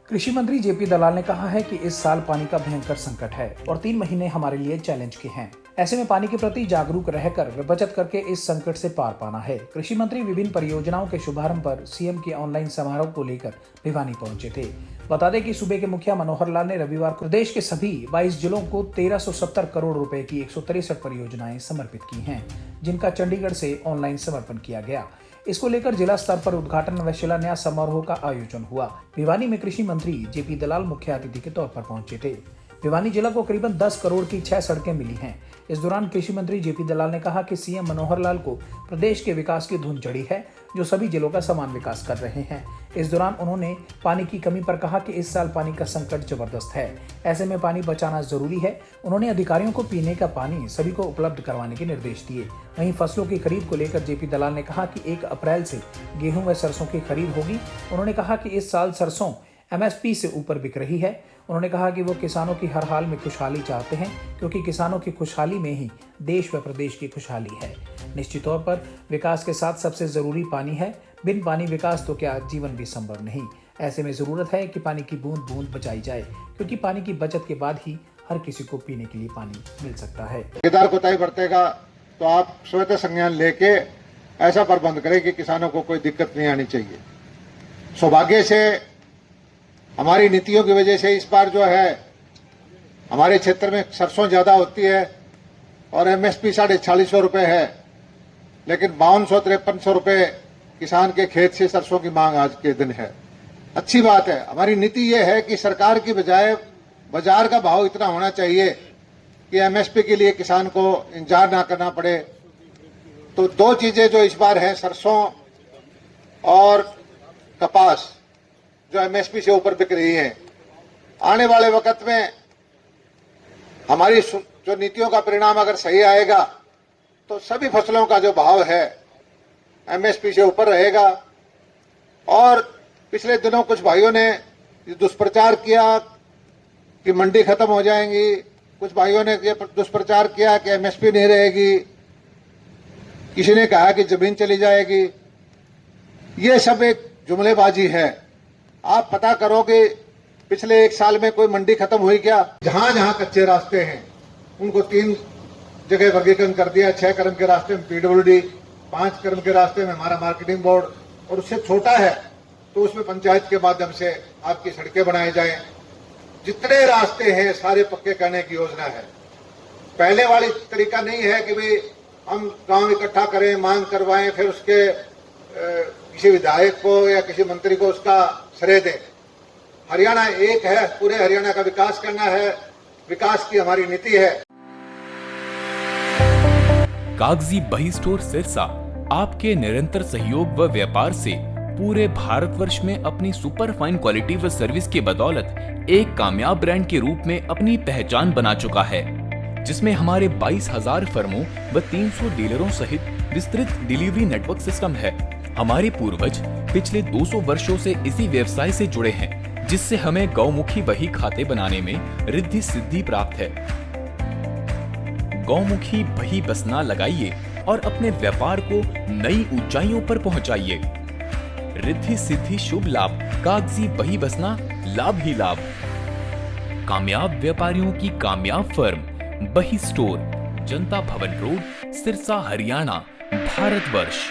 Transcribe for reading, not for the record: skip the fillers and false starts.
कृषि मंत्री जेपी दलाल ने कहा है कि इस साल पानी का भयंकर संकट है और 3 महीने हमारे लिए चैलेंज के हैं। ऐसे में पानी के प्रति जागरूक रहकर व बचत करके इस संकट से पार पाना है। कृषि मंत्री विभिन्न परियोजनाओं के शुभारंभ पर सीएम के ऑनलाइन समारोह को लेकर भिवानी पहुंचे थे। बता दें कि सूबे के मुखिया मनोहर लाल ने रविवार को प्रदेश के सभी 22 जिलों को 1370 करोड़ रुपए की 163 परियोजनाएं समर्पित की हैं, जिनका चंडीगढ़ से ऑनलाइन समर्पण किया गया। इसको लेकर जिला स्तर पर उद्घाटन व शिलान्यास समारोह का आयोजन हुआ। भिवानी में कृषि मंत्री जेपी दलाल मुख्य अतिथि के तौर पर पहुंचे थे। भिवानी जिला को करीबन 10 करोड़ की 6 सड़कें मिली हैं। इस दौरान कृषि मंत्री जेपी दलाल ने कहा कि सीएम मनोहर लाल को प्रदेश के विकास की धुन चढ़ी है, जो सभी जिलों का समान विकास कर रहे हैं। इस दौरान उन्होंने पानी की कमी पर कहा कि इस साल पानी का संकट जबरदस्त है, ऐसे में पानी बचाना जरूरी है। उन्होंने अधिकारियों को पीने का पानी सभी को उपलब्ध करवाने के निर्देश दिए। वहीं फसलों की खरीद को लेकर जेपी दलाल ने कहा कि 1 अप्रैल से गेहूं व सरसों की खरीद होगी। उन्होंने कहा कि इस साल सरसों एमएसपी से ऊपर बिक रही है। उन्होंने कहा कि वो किसानों की हर हाल में खुशहाली चाहते हैं, क्योंकि किसानों की खुशहाली में ही देश व प्रदेश की खुशहाली है। निश्चित तौर पर विकास के साथ सबसे जरूरी पानी है। बिन पानी विकास तो क्या जीवन भी संभव नहीं। ऐसे में जरूरत है कि पानी की बूंद बूंद बचाई जाए, क्योंकि पानी की बचत के बाद ही हर किसी को पीने के लिए पानी मिल सकता है। ठेकेदार कोताही बरतेगा तो आप स्वतः संज्ञान लेके ऐसा प्रबंध करें कि किसानों को कोई दिक्कत नहीं आनी चाहिए। सौभाग्य से हमारी नीतियों की वजह से इस बार जो है हमारे क्षेत्र में सरसों ज्यादा होती है और एमएसपी 4650 रुपये है, लेकिन 5200-5300 रुपये किसान के खेत से सरसों की मांग आज के दिन है। अच्छी बात है। हमारी नीति ये है कि सरकार की बजाय बाजार का भाव इतना होना चाहिए कि एमएसपी के लिए किसान को इंतजार ना करना पड़े। तो 2 चीजें जो इस बार है, सरसों और कपास, जो एमएसपी से ऊपर बिक रही है। आने वाले वक्त में हमारी जो नीतियों का परिणाम अगर सही आएगा तो सभी फसलों का जो भाव है एमएसपी से ऊपर रहेगा। और पिछले दिनों कुछ भाइयों ने दुष्प्रचार किया कि मंडी खत्म हो जाएंगी, कुछ भाइयों ने ये दुष्प्रचार किया कि एमएसपी नहीं रहेगी, किसी ने कहा कि जमीन चली जाएगी। ये सब एक जुमलेबाजी है। आप पता करो कि पिछले 1 साल में कोई मंडी खत्म हुई क्या? जहां जहां कच्चे रास्ते हैं उनको 3 जगह वर्गीकरण कर दिया। 6 क्रम के रास्ते में पीडब्ल्यूडी, 5 क्रम के रास्ते में हमारा मार्केटिंग बोर्ड, और उससे छोटा है तो उसमें पंचायत के माध्यम से आपकी सड़कें बनाई जाए। जितने रास्ते हैं सारे पक्के करने की योजना है। पहले वाली तरीका नहीं है कि भाई हम गांव इकट्ठा करें, मांग करवाएं, फिर उसके किसी विधायक को या किसी मंत्री को उसका श्रेय दें। हरियाणा एक है, पूरे हरियाणा का विकास करना है, विकास की हमारी नीति है। कागजी बही स्टोर सिरसा आपके निरंतर सहयोग व व्यापार से पूरे भारतवर्ष में अपनी सुपर फाइन क्वालिटी व सर्विस की बदौलत एक कामयाब ब्रांड के रूप में अपनी पहचान बना चुका है, जिसमें हमारे 22,000 फर्मों व 300 डीलरों सहित विस्तृत डिलीवरी नेटवर्क सिस्टम है। हमारे पूर्वज पिछले 200 वर्षों से इसी व्यवसाय से जुड़े हैं, जिससे हमें गौमुखी बही खाते बनाने में रिद्धि सिद्धि प्राप्त है। गौमुखी बही बसना लगाइए और अपने व्यापार को नई ऊंचाइयों पर पहुंचाइए। रिद्धि सिद्धि शुभ लाभ, कागजी बही बसना लाभ ही लाभ। कामयाब व्यापारियों की कामयाब फर्म बही स्टोर, जनता भवन रोड, सिरसा, हरियाणा, भारतवर्ष।